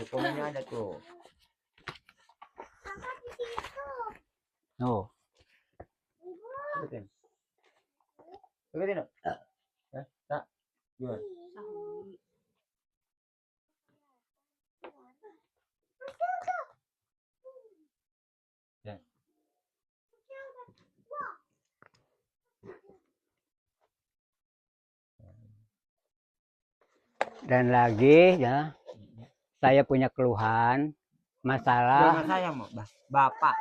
Dokumennya ada tuh. Oh. Sebutin. Sebutin. Ya, tak. Gimana? Ya. Dan lagi ya, saya punya keluhan masalah. Bukan saya mau, Bapak.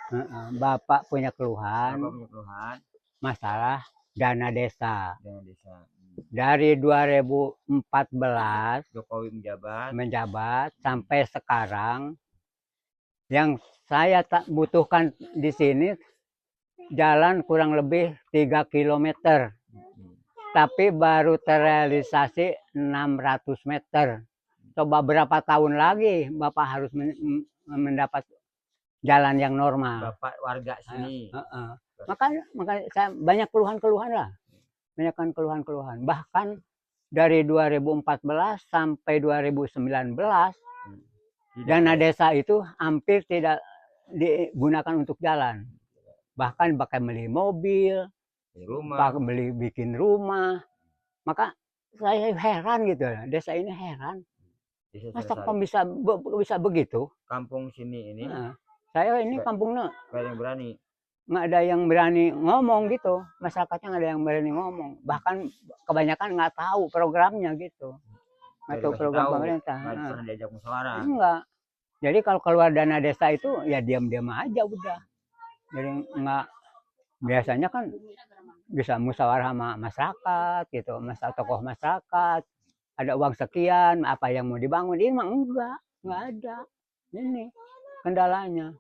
Bapak punya keluhan. Bapak punya keluhan. Masalah dana desa. Dana desa. Dari 2014 Jokowi menjabat sampai sekarang, yang saya tak butuhkan di sini jalan kurang lebih 3 km. Tapi baru terrealisasi 600 meter. Coba berapa tahun lagi Bapak harus mendapat jalan yang normal. Bapak warga sini. Makanya saya banyak keluhan-keluhan lah. Banyak keluhan-keluhan. Bahkan dari 2014 sampai 2019 dana desa itu hampir tidak digunakan untuk jalan. Bahkan pakai beli mobil, bikin rumah. Maka saya heran gitu, desa ini heran. Masa kok bisa begitu? Kampung sini ini. Saya ini kampungnya nggak ada yang berani ngomong gitu. Masyarakatnya nggak ada yang berani ngomong. Bahkan kebanyakan nggak tahu programnya gitu. Nggak tahu program pemerintah. Nggak pernah diajak musyawarah. Enggak. Jadi kalau keluar dana desa itu ya diam-diam aja udah. Jadi nggak, biasanya kan bisa musyawarah sama masyarakat gitu, tokoh masyarakat, ada uang sekian, apa yang mau dibangun. Ini mah nggak ada. Ini kendalanya.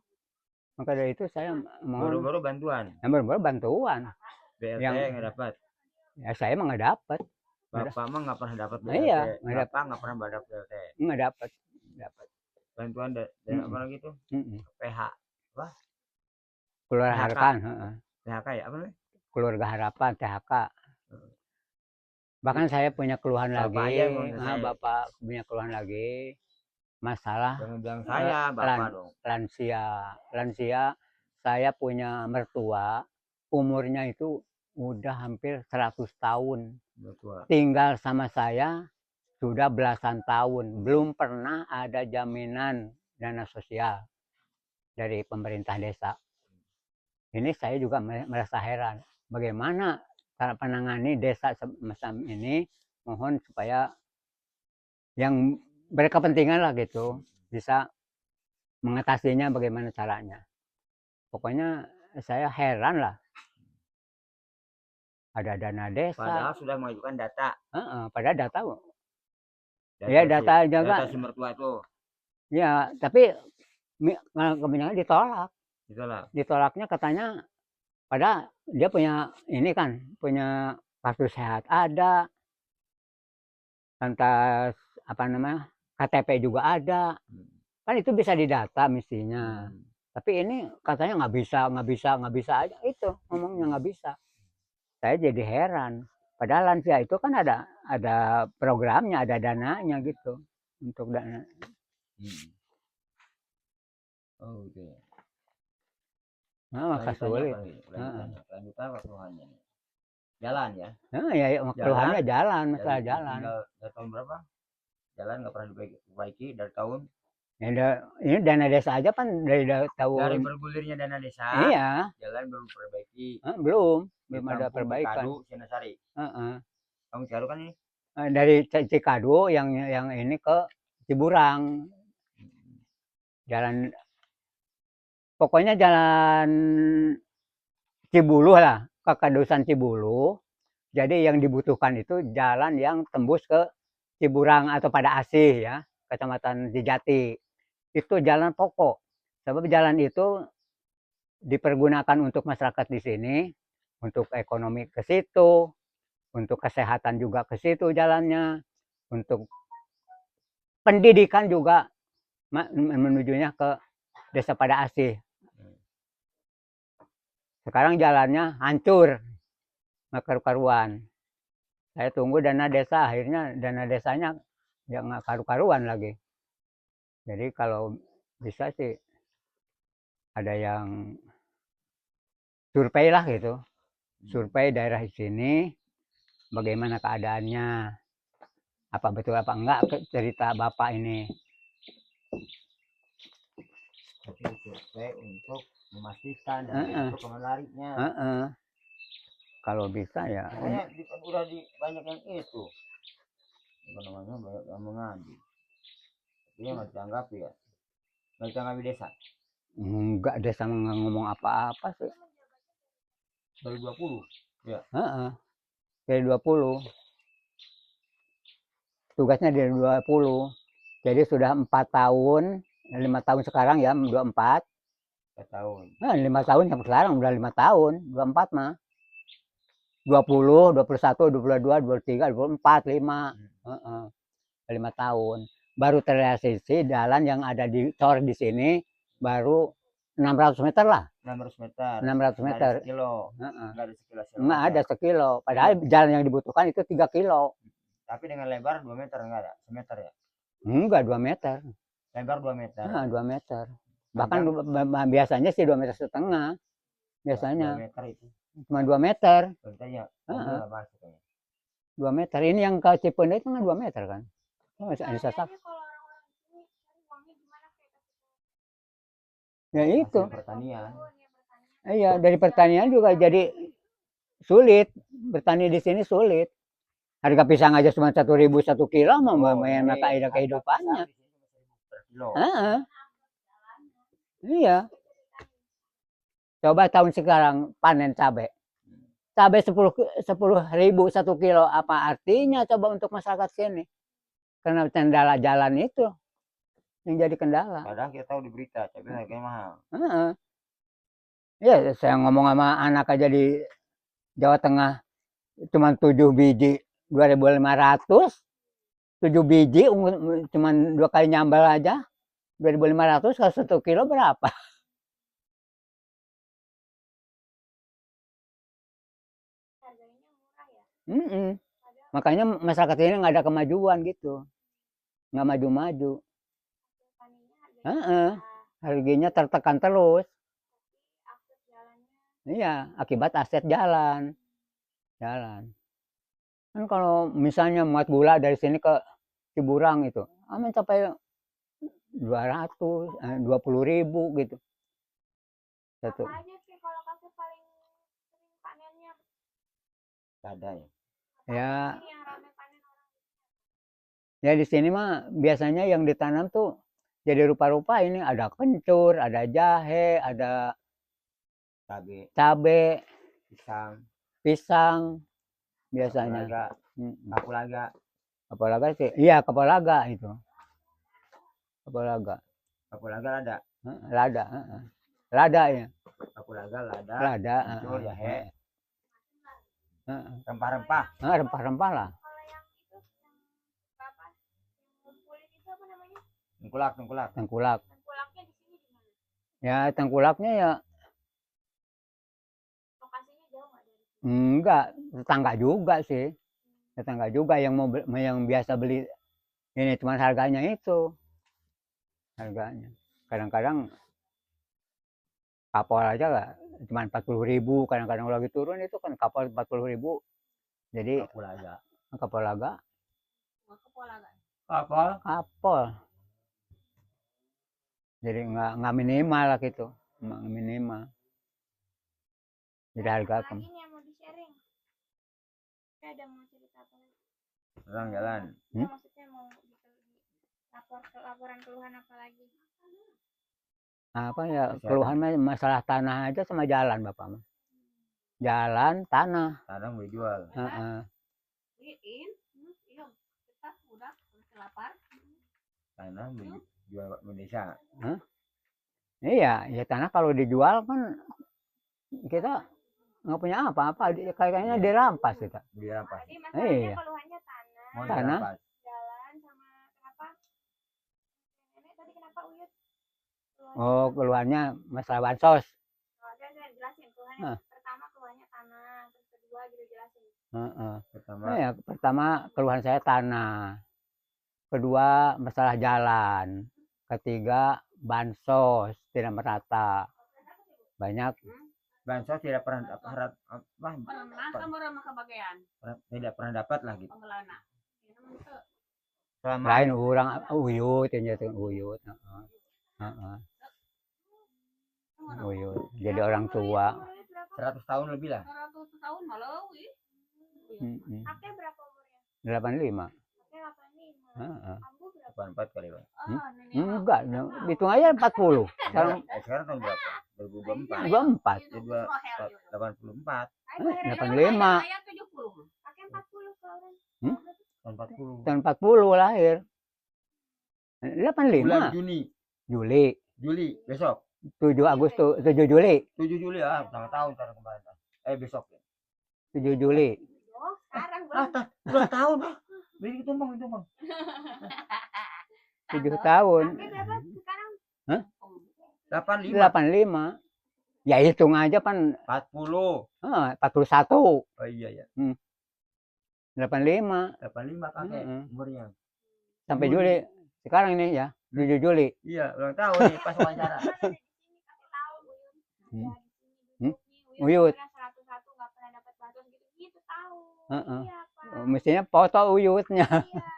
Maka dari itu saya mau baru-baru bantuan. Baru-baru bantuan. BLT nggak dapat. Ya saya mah nggak dapat. Bapak mah nggak pernah dapat BLT. Iya, Bapak nggak pernah dapat BLT. Nggak dapat. Bantuan dan apa lagi tuh? PH. Apa? Keluarga harapan. PHK ya, apa namanya? Keluarga harapan, THK. Bahkan saya punya keluhan lagi. Bapak punya keluhan lagi. Masalah saya, Bapak dong. Lansia, saya punya mertua, umurnya itu udah hampir 100 tahun. Mertua. Tinggal sama saya sudah belasan tahun. Belum pernah ada jaminan dana sosial dari pemerintah desa. Ini saya juga merasa heran. Bagaimana cara menangani desa semacam ini? Mohon supaya yang berkepentingan lah gitu bisa mengatasinya, bagaimana caranya. Pokoknya saya heran lah. Ada dana desa. Padahal sudah mengajukan data. Padahal data ya data juga. Data si mertua itu. Ya, tapi kebanyakan ditolak. Ditolaknya katanya padahal dia punya ini kan, punya kartu sehat ada, lantas apa namanya, KTP juga ada, kan itu bisa didata mestinya. Tapi ini katanya nggak bisa aja, itu ngomongnya nggak bisa. Saya jadi heran. Padahal lansia itu kan ada programnya, ada dananya gitu untuk dana. Oh gitu. Maka sulit. Lanjut apa keluhannya? Jalan ya? Ya keluhannya jalan, masalah jalan. Dari tahun berapa? Jalan nggak pernah diperbaiki dari tahun? Ya, ini dana desa aja kan dari tahun. Dari bergulirnya dana desa. Iya. Jalan belum diperbaiki. Belum ada perbaikan. Cikadu, Sinasari. Kamu Cikadu kan ini? Dari Cikadu yang ini ke Ciburang. Jalan, pokoknya jalan Cibuluh lah, ke Kadusan Cibuluh. Jadi yang dibutuhkan itu jalan yang tembus ke Ciburang atau pada Asih ya, Kecamatan Jejati. Itu jalan pokok. Sebab jalan itu dipergunakan untuk masyarakat di sini, untuk ekonomi ke situ, untuk kesehatan juga ke situ jalannya, untuk pendidikan juga menujunya ke Desa Pada Asih. Sekarang jalannya hancur, nggak karu-karuan. Saya tunggu dana desa, akhirnya dana desanya ya nggak karu-karuan lagi. Jadi kalau bisa sih ada yang survei lah gitu, survei daerah di sini bagaimana keadaannya, apa betul apa enggak cerita bapak ini. Tapi survei untuk memastikan dan Heeh. untuk menariknya. Heeh. Kalau bisa ya. Pokoknya udah di banyak yang itu. Apa namanya, banyak yang mengadu. Tapi yang nggak dianggap ya. Nggak dianggap desa. Enggak desa ngomong apa-apa sih. Dari 20. Ya. Heeh. Dari 20. Tugasnya dari 20. Jadi sudah 4 tahun, 5 tahun sekarang ya, 24. 4 tahun. Nah, 5 tahun sampai sekarang udah 5 tahun, 24 mah. 20, 21, 22, 23, 24, 5. Heeh. 5 tahun. Baru terrealisasi jalan yang ada di tor di sini baru 600 meter lah. 600 meter. 600 meter. Nggak ada sekilo. Heeh. Nggak ada sekilo. Nggak ada sekilo. Padahal jalan yang dibutuhkan itu 3 kilo. Tapi dengan lebar 2 meter nggak ada? Semeter ya? Enggak, 2 meter. Lebar 2 meter. Nah, 2 meter. Bahkan biasanya sih 2 meter setengah. Biasanya. 2 meter itu. Cuma 2 meter. Contohnya, 2 meter. Ini yang ke Cipendet kan 2 meter kan. Masih ada sasak. Ya itu. Pertanian. Iya, dari pertanian juga jadi sulit. Bertani di sini sulit. Harga pisang aja cuma 1.000 1 kilo mau main ada kehidupannya. Heeh. Iya. Coba tahun sekarang panen cabai. Cabai 10.000 1 kilo. Apa artinya coba untuk masyarakat sini? Karena kendala jalan itu yang jadi kendala. Padahal kita tahu di berita, tapi harganya mahal. Heeh. Ya, saya ngomong sama anak aja di Jawa Tengah cuma 7 biji 2.500. 7 biji cuma 2 kali nyambal aja 2.500, kalau 1 kilo berapa? Makanya masyarakat ini nggak ada kemajuan gitu, nggak maju-maju. Harganya tertekan terus. Iya, akibat aset jalan. Kan kalau misalnya muat gula dari sini ke Ciburang itu, mencapai 200, 20.000 gitu. Satu. Apa aja sih kalau kakek paling sering panennya? Ada ya. Ya. Yang ramai panen orang. Ya di sini mah biasanya yang ditanam tuh jadi rupa-rupa ini, ada kencur, ada jahe, ada cabe, pisang biasanya. Kapulaga sih. Iya, kapulaga itu. Kapulaga lada. Lada ya. Kapulaga, Lada. kencur, jahe. Rempah-rempah. Rempah-rempah lah. Kalau yang itu yang kulit itu apa namanya? Tengkulak. Tengkulaknya di sini di mana? Ya, tengkulaknya ya. Lokasinya jauh nggak dari sini? Enggak, tetangga juga sih. Tetangga juga yang biasa beli ini, cuma harganya itu. Harganya. Kadang-kadang kapal aja lah cuma 40.000, kadang-kadang lagi turun itu kan kapal 40.000. Jadi kapulaga. Kapal. Jadi nggak minimal lah gitu, nggak minimal. Jadi harga apa lagi nih yang mau di-sharing? Saya ada mau cerita apa lagi? Orang jalan. Maksudnya mau laporan keluhan apa lagi? Apa ya, keluhan masalah tanah aja sama jalan Bapak mah. Jalan, tanah. Tanah mau dijual. Iya, kita udah lapar. Tanah mau dijual Indonesia. Iya, ya tanah kalau dijual kan kita nggak punya apa-apa, kayaknya dirampas kita. Dirampas. Jadi masalahnya keluhannya tanah. Jalan sama kenapa? Nenek tadi kenapa Uyut? Oh, keluhannya masalah bansos. Saya jelasin keluhannya. Pertama keluhannya tanah, terus kedua juga jelasin. Pertama keluhan saya tanah. Kedua masalah jalan. Ketiga, bansos tidak merata. Banyak Bansos tidak pernah dapat tidak pernah dapat lah gitu. Selama lain orang uyut yang jatuh uyut. Uyut. Jadi orang tua. 100 tahun lebih lah. 100 tahun malah Kakek berapa umurnya? 85. Kakek 85. Heeh. Ambu berapa? 84 kali Bang. Enggak, hitung aja 40. Sekarang Sekarang tahun berapa? 2024. 24. Jadi 84. 85. Kakek 40 kalau Tahun 40. Tahun 40 lahir. Bulan 85. Juni. Juli. Besok. 7 Agustus, 7 Juli. 7 Juli tengah tahun sekarang kemarin. Besok. 7 Juli. Oh, sekarang Bang. Udah tahun. Beli tumbang. 7 tahun. Kakek berapa sekarang? 85. 85. Ya hitung aja kan 40. 41. Oh iya. 85. 85 kakek umurnya. Sampai Juli. Sekarang ini ya, 7 Juli. Iya, ulang tahun nih pas wawancara. Uyut. 101 nggak pernah dapat bantuan gitu tahu. Heeh. Iya, Pak. Mestinya foto uyutnya. Iya.